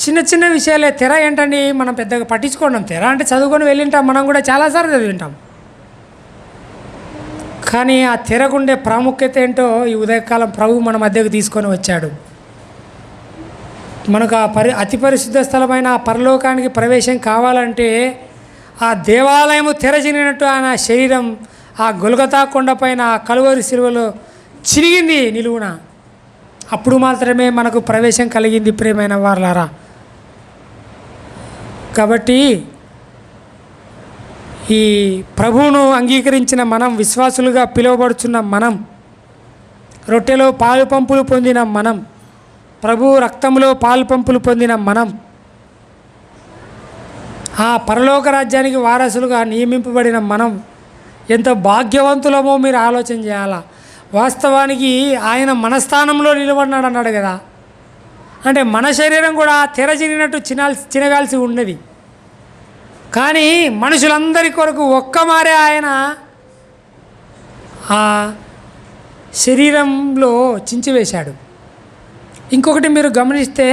చిన్న చిన్న విషయాలే. తెర ఏంటండి, మనం పెద్దగా పట్టించుకోవడం. తెర అంటే చదువుకొని వెళ్ళింటాం, మనం కూడా చాలాసార్లు చదివింటాం. కానీ ఆ తెరకుండే ప్రాముఖ్యత ఏంటో ఈ ఉదయకాలం ప్రభు మన మధ్యకు తీసుకొని వచ్చాడు. మనకు అతి పరిశుద్ధ స్థలమైన ఆ పరలోకానికి ప్రవేశం కావాలంటే ఆ దేవాలయము తెరచినట్టు ఆయన శరీరం ఆ గొల్గొతా కొండపైన ఆ కలువరి శిలువలో చిరిగింది నిలువున. అప్పుడు మాత్రమే మనకు ప్రవేశం కలిగింది ప్రియమైన వారలారా. కాబట్టి ఈ ప్రభువును అంగీకరించిన మనం, విశ్వాసులుగా పిలువబడుచున్న మనం, రొట్టెలో పాలు పంపులు పొందిన మనం, ప్రభు రక్తంలో పాలు పంపులు పొందిన మనం, ఆ పరలోక రాజ్యానికి వారసులుగా నియమింపబడిన మనం ఎంత భాగ్యవంతులమో మీరు ఆలోచన చేయాలా. వాస్తవానికి ఆయన మన స్థానంలో నిలబడినాడు అన్నాడు కదా. అంటే మన శరీరం కూడా తెర చిరిగినట్టు చినగాల్సి ఉన్నది. కానీ మనుషులందరి కొరకు ఒక్కమారే ఆయన ఆ శరీరంలో చించివేశాడు. ఇంకొకటి మీరు గమనిస్తే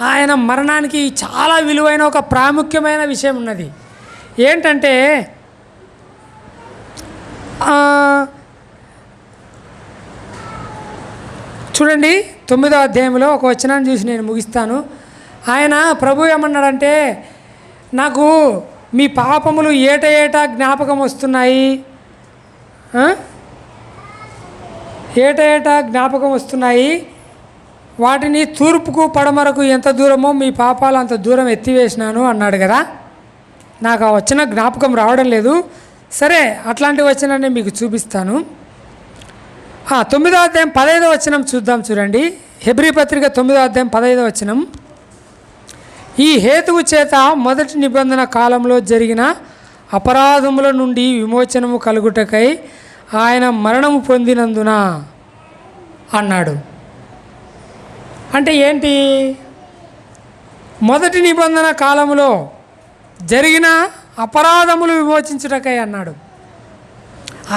ఆయన మరణానికి చాలా విలువైన ఒక ప్రాముఖ్యమైన విషయం ఉన్నది. ఏంటంటే చూడండి, 9వ అధ్యాయంలో ఒక వచనాన్ని చూసి నేను ముగిస్తాను. ఆయన ప్రభు ఏమన్నాడంటే, నాకు మీ పాపములు ఏటా జ్ఞాపకం వస్తున్నాయి, ఏటా జ్ఞాపకం వస్తున్నాయి, వాటిని తూర్పుకు పడమరకు ఎంత దూరమో మీ పాపాలు అంత దూరం ఎత్తివేసినాను అన్నాడు కదా. నాకు ఆ వచనం జ్ఞాపకం రావడం లేదు. సరే, అట్లాంటి వచనాన్ని మీకు చూపిస్తాను. 9వ అధ్యాయం 15వ వచనం చూద్దాం. చూడండి, హెబ్రీ పత్రిక 9వ అధ్యాయం 15వ వచనం. ఈ హేతువు చేత మొదటి నిబంధన కాలంలో జరిగిన అపరాధముల నుండి విమోచనము కలుగుటకై ఆయన మరణము పొందినందున అన్నాడు. అంటే ఏంటి? మొదటి నిబంధన కాలంలో జరిగిన అపరాధములు విమోచించుటకై అన్నాడు.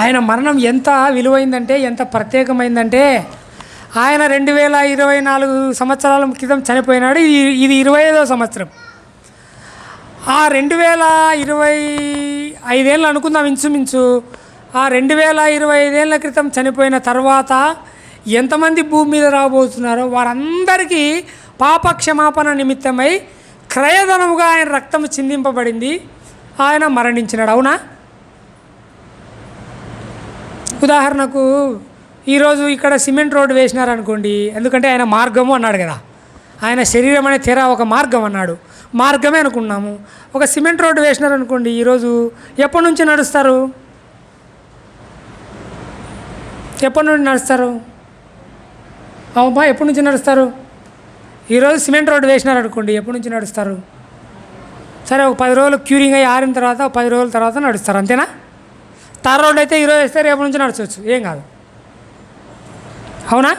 ఆయన మరణం ఎంత విలువైందంటే, ఎంత ప్రత్యేకమైందంటే, ఆయన 2024 సంవత్సరాల క్రితం చనిపోయినాడు. ఇది 25వ సంవత్సరం. ఆ 2025 ఏళ్ళు అనుకుందాం ఇంచుమించు. ఆ 2025 ఏళ్ళ క్రితం చనిపోయిన తర్వాత ఎంతమంది భూమి మీద రాబోతున్నారో వారందరికీ పాప క్షమాపణ నిమిత్తమై క్రయధనముగా ఆయన రక్తము చిందింపబడింది. ఆయన మరణించినాడు. అవునా? ఉదాహరణకు ఈరోజు ఇక్కడ సిమెంట్ రోడ్డు వేసినారనుకోండి, ఎందుకంటే ఆయన మార్గము అన్నాడు కదా, ఆయన శరీరం అనే తెర ఒక మార్గం అన్నాడు, మార్గమే అనుకున్నాము. ఒక సిమెంట్ రోడ్డు వేసినారనుకోండి, ఈరోజు ఎప్పటి నుంచి నడుస్తారు? ఎప్పటి నుండి నడుస్తారు? అవుమా, ఎప్పటి నుంచి నడుస్తారు? ఈరోజు సిమెంట్ రోడ్డు వేసినారనుకోండి, ఎప్పటి నుంచి నడుస్తారు? సరే, ఒక 10 రోజులు క్యూరింగ్ అయ్యి ఆరిన తర్వాత 10 రోజుల తర్వాత నడుస్తారు, అంతేనా? తార్ రోడ్డు అయితే ఈరోజు వేస్తే రేపు నుంచి నడచవచ్చు, ఏం కాదు. అవునా?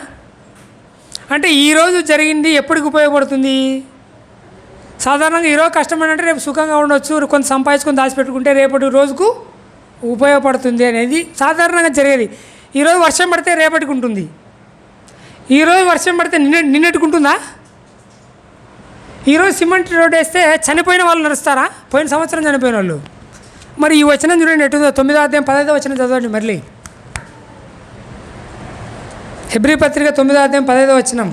అంటే ఈరోజు జరిగింది ఎప్పటికి ఉపయోగపడుతుంది? సాధారణంగా ఈరోజు కష్టపడినంటే రేపు సుఖంగా ఉండొచ్చు, కొంత సంపాదించుకొని దాచిపెట్టుకుంటే రేపటి రోజుకు ఉపయోగపడుతుంది అనేది సాధారణంగా జరిగేది. ఈరోజు వర్షం పడితే రేపటికి ఉంటుంది, ఈరోజు వర్షం పడితే నిన్నటికి ఉంటుందా? ఈరోజు సిమెంట్ రోడ్ వేస్తే చనిపోయిన వాళ్ళు నడుస్తారా? పోయిన సంవత్సరం చనిపోయిన వాళ్ళు. మరి ఈ వచనం చూడండి ఎటుందో, 9వ అధ్యాయం 15వ వచనం చదవండి మళ్ళీ. హెబ్రీ పత్రిక 9వ అధ్యాయం 15వ వచనం.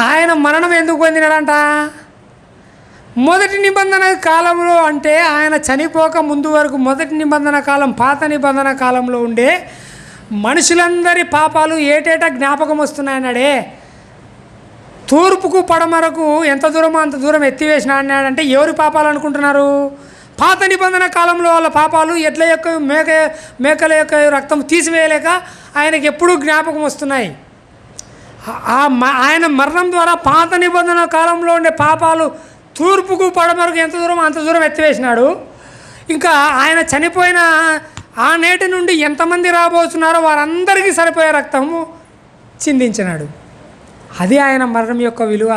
ఆయన మరణం ఎందుకు పొందినాడంట? మొదటి నిబంధన కాలంలో అంటే ఆయన చనిపోక ముందు వరకు మొదటి నిబంధన కాలం, పాత నిబంధన కాలంలో ఉండే మనుషులందరి పాపాలు ఏటేటా జ్ఞాపకం వస్తున్నాయన్నాడే. తూర్పుకు పడమరకు ఎంత దూరమో అంత దూరం ఎత్తివేసిన అన్నాడంటే ఎవరి పాపాలు అనుకుంటున్నారు? పాత నిబంధన కాలంలో వాళ్ళ పాపాలు, ఎడ్ల యొక్క మేకల యొక్క రక్తం తీసివేయలేక ఆయనకి ఎప్పుడూ జ్ఞాపకం వస్తున్నాయి. ఆయన మరణం ద్వారా పాత నిబంధన కాలంలో ఉండే పాపాలు తూర్పుకు పడమరకు ఎంత దూరం అంత దూరం ఎత్తివేసినాడు. ఇంకా ఆయన చనిపోయిన ఆ నేటి నుండి ఎంతమంది రాబోతున్నారో వారందరికీ సరిపోయే రక్తము చిందించినాడు. అది ఆయన మరణం యొక్క విలువ.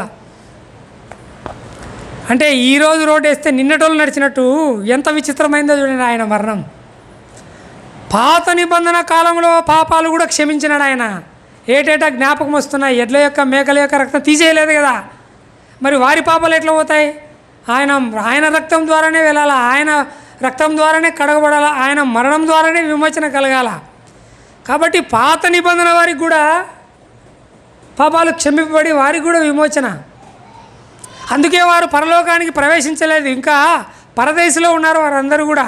అంటే ఈరోజు రోడ్డు వేస్తే నిన్నటోళ్ళు నడిచినట్టు ఎంత విచిత్రమైందో చూడండి ఆయన మరణం. పాత నిబంధన కాలంలో పాపాలు కూడా క్షమించినాడు ఆయన. ఏటేటా జ్ఞాపకం వస్తున్నాయి. ఎడ్ల యొక్క మేకల యొక్క రక్తం తీసేయలేదు కదా, మరి వారి పాపాలు ఎట్లా పోతాయి? ఆయన రక్తం ద్వారానే వెళ్ళాలా, ఆయన రక్తం ద్వారానే కడగబడాలా, ఆయన మరణం ద్వారానే విమోచన కలగాల. కాబట్టి పాత నిబంధన వారికి కూడా పాపాలు క్షమింపబడి వారికి కూడా విమోచన. అందుకే వారు పరలోకానికి ప్రవేశించలేదు, ఇంకా పరదేశంలో ఉన్నారు వారందరూ కూడా.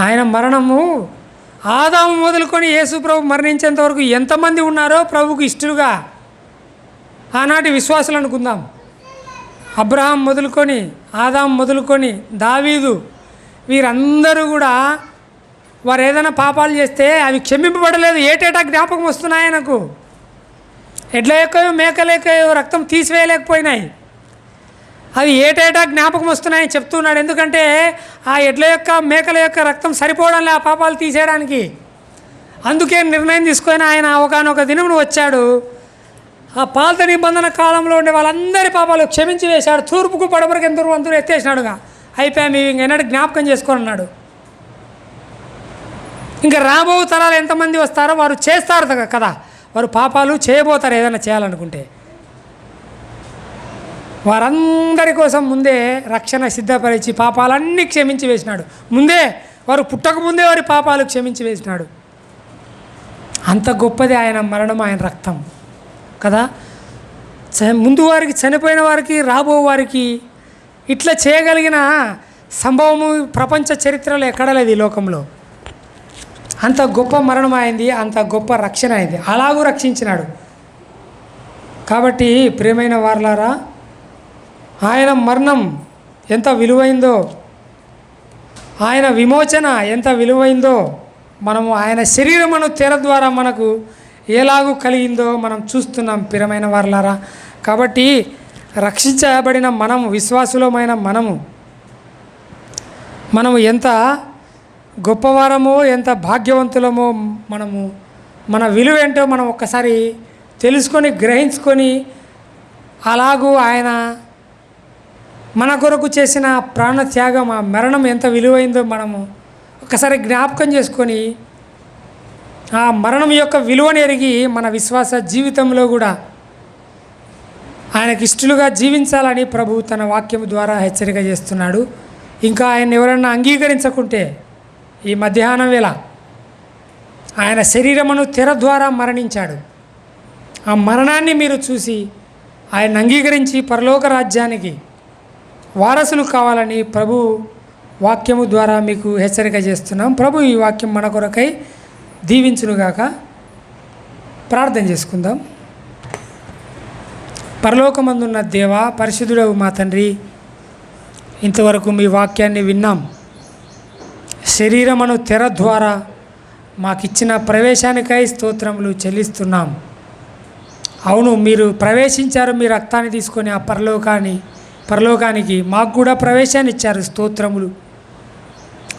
ఆయన మరణము ఆదాము మొదలుకొని యేసు ప్రభు మరణించేంత వరకు ఎంతమంది ఉన్నారో ప్రభుకు ఇష్టలుగా ఆనాటి విశ్వాసులు అనుకుందాం. అబ్రహాం మొదలుకొని, ఆదాం మొదలుకొని, దావీదు, వీరందరూ కూడా వారు ఏదైనా పాపాలు చేస్తే అవి క్షమింపబడలేదు. ఏటేటా జ్ఞాపకం వస్తున్నాయి ఆయనకు. ఎడ్ల యొక్క మేకల యొక్క రక్తం తీసివేయలేకపోయినాయి, అవి ఏటేటా జ్ఞాపకం వస్తున్నాయని చెప్తున్నాడు. ఎందుకంటే ఆ ఎడ్ల యొక్క మేకల యొక్క రక్తం సరిపోవడంలే ఆ పాపాలు తీసేయడానికి. అందుకే నిర్ణయం తీసుకొని ఆయన ఒకనొక దినమును వచ్చాడు. ఆ పాత నిబంధన కాలంలో ఉండే వాళ్ళందరి పాపాలు క్షమించి వేశాడు. తూర్పుకు పడమరకు ఎంత అందరూ ఎత్తేసినాడుగా. అయిపోయా, మీరు ఇంకెన్నడూ జ్ఞాపకం చేసుకొని అన్నాడు. ఇంకా రాబో తరాలు ఎంతమంది వస్తారో వారు చేస్తారు కదా, వారు పాపాలు చేయబోతారు ఏదైనా చేయాలనుకుంటే. వారందరి కోసం ముందే రక్షణ సిద్ధపరిచి పాపాలన్నీ క్షమించి వేసినాడు. ముందే వారు పుట్టకముందే వారి పాపాలు క్షమించి వేసినాడు. అంత గొప్పది ఆయన మరణం, ఆయన రక్తం కదా. ముందు వారికి, చనిపోయిన వారికి, రాబో వారికి ఇట్లా చేయగలిగిన సంభవము ప్రపంచ చరిత్రలో ఎక్కడ లేదు ఈ లోకంలో. అంత గొప్ప మరణం అయింది, అంత గొప్ప రక్షణ అయింది. అలాగూ రక్షించినాడు. కాబట్టి ప్రియమైన వారలారా, ఆయన మరణం ఎంత విలువైందో, ఆయన విమోచన ఎంత విలువైందో మనము ఆయన శరీరమును తెర ద్వారా మనకు ఎలాగూ కలిగిందో మనం చూస్తున్నాం ప్రియమైన వారలారా. కాబట్టి రక్షించబడిన మనము, విశ్వాసులమైన మనము మనము ఎంత గొప్పవారమో ఎంత భాగ్యవంతులమో మన విలువ ఏంటో మనం ఒక్కసారి తెలుసుకొని గ్రహించుకొని అలాగూ ఆయన మన కొరకు చేసిన ప్రాణత్యాగం ఆ మరణం ఎంత విలువైందో మనము ఒకసారి జ్ఞాపకం చేసుకొని ఆ మరణం యొక్క విలువను ఎరిగి మన విశ్వాస జీవితంలో కూడా ఆయనకి ఇష్టలుగా జీవించాలని ప్రభు తన వాక్యం ద్వారా హెచ్చరిక చేస్తున్నాడు. ఇంకా ఆయన ఎవరన్నా అంగీకరించకుంటే ఈ మధ్యాహ్నం వేళ ఆయన శరీరమును తెర ద్వారా మరణించాడు. ఆ మరణాన్ని మీరు చూసి ఆయన అంగీకరించి పరలోక రాజ్యానికి వారసులు కావాలని ప్రభు వాక్యము ద్వారా మీకు హెచ్చరిక చేస్తున్నాం. ప్రభు ఈ వాక్యం మన కొరకై దీవించునుగాక. ప్రార్థన చేసుకుందాం. పరలోకమందున్న దేవా, పరిశుద్ధుడవు మా తండ్రి, ఇంతవరకు మీ వాక్యాన్ని విన్నాం. శరీరమును తెర ద్వారా మాకిచ్చిన ప్రవేశానికై స్తోత్రములు చెల్లిస్తున్నాం. అవును, మీరు ప్రవేశించారు, మీ రక్తాన్ని తీసుకొని ఆ పరలోకానికి మాకు కూడా ప్రవేశాన్ని ఇచ్చారు. స్తోత్రములు.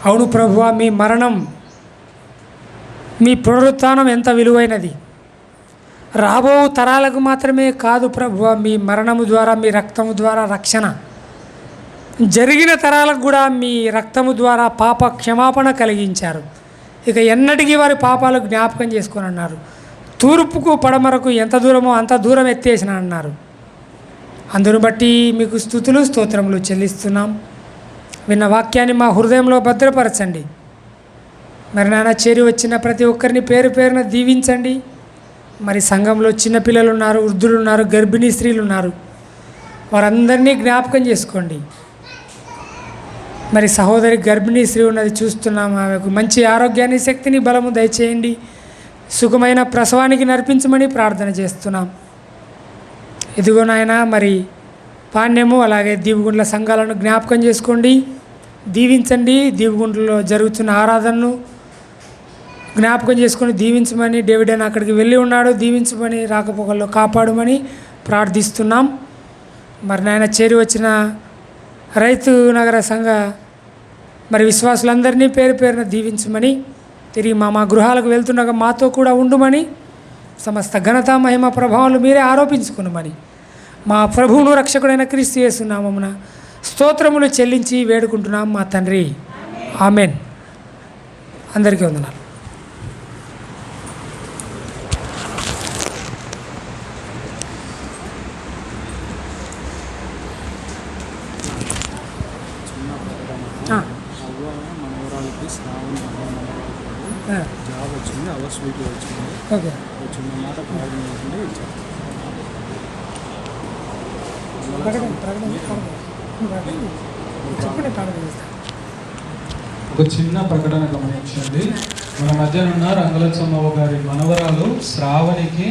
అవును ప్రభువా, మీ మరణం, మీ పునరుత్థానం ఎంత విలువైనది. రాబో తరాలకు మాత్రమే కాదు ప్రభువా, మీ మరణము ద్వారా మీ రక్తము ద్వారా రక్షణ జరిగిన తరాలకు కూడా మీ రక్తము ద్వారా పాప క్షమాపణ కలిగించారు. ఇక ఎన్నటికీ వారి పాపాలు జ్ఞాపకం చేసుకొని అన్నారు. తూర్పుకు పడమరకు ఎంత దూరమో అంత దూరం ఎత్తేసిన అన్నారు. అందును బట్టి మీకు స్తుతులు స్తోత్రములు చెల్లిస్తున్నాం. విన్న వాక్యాన్ని మా హృదయంలో భద్రపరచండి. మరి నాన్న, చేరి వచ్చిన ప్రతి ఒక్కరిని పేరు పేరున దీవించండి. మరి సంఘంలో చిన్నపిల్లలు ఉన్నారు, వృద్ధులు ఉన్నారు, గర్భిణీ స్త్రీలు ఉన్నారు, వారందరినీ జ్ఞాపకం చేసుకోండి. మరి సహోదరి గర్భిణీ స్త్రీ ఉన్నది చూస్తున్నాం, ఆమెకు మంచి ఆరోగ్యాన్ని, శక్తిని, బలము దయచేయండి. సుఖమైన ప్రసవానికి నడిపించమని ప్రార్థన చేస్తున్నాం. ఇదిగో నాయన, మరి పాణ్యము అలాగే దీవుగుండ్ల సంఘాలను జ్ఞాపకం చేసుకోండి, దీవించండి. దీవుగుండ్లలో జరుగుతున్న ఆరాధనను జ్ఞాపకం చేసుకొని దీవించమని, డేవిడ్ అని అక్కడికి వెళ్ళి ఉన్నాడు, దీవించమని, రాకపోకల్లో కాపాడమని ప్రార్థిస్తున్నాం. మరి నాయన, చేరి వచ్చిన రైతు నగర సంఘ మరి విశ్వాసులందరినీ పేరు పేరున దీవించమని, తిరిగి మా గృహాలకు వెళ్తుండగా మాతో కూడా ఉండుమని, సమస్త ఘనత మహిమ ప్రభావాలు మీరే ఆరోపించుకునమని మా ప్రభువును రక్షకుడైన క్రీస్తు యేసు నామమున స్తోత్రములు చెల్లించి వేడుకుంటున్నాం మా తండ్రి. ఆమెన్. అందరికీ వందనాలు. జాబ్ వచ్చింది, అవర్స్ వీక్ వచ్చింది. ఓకే, చిన్న మాట ప్రాబ్లం ఒక చిన్న ప్రకటన గమనించండి. మన మధ్యనున్న రంగలచ్చమ్మ గారి మనవరాలు శ్రావణికి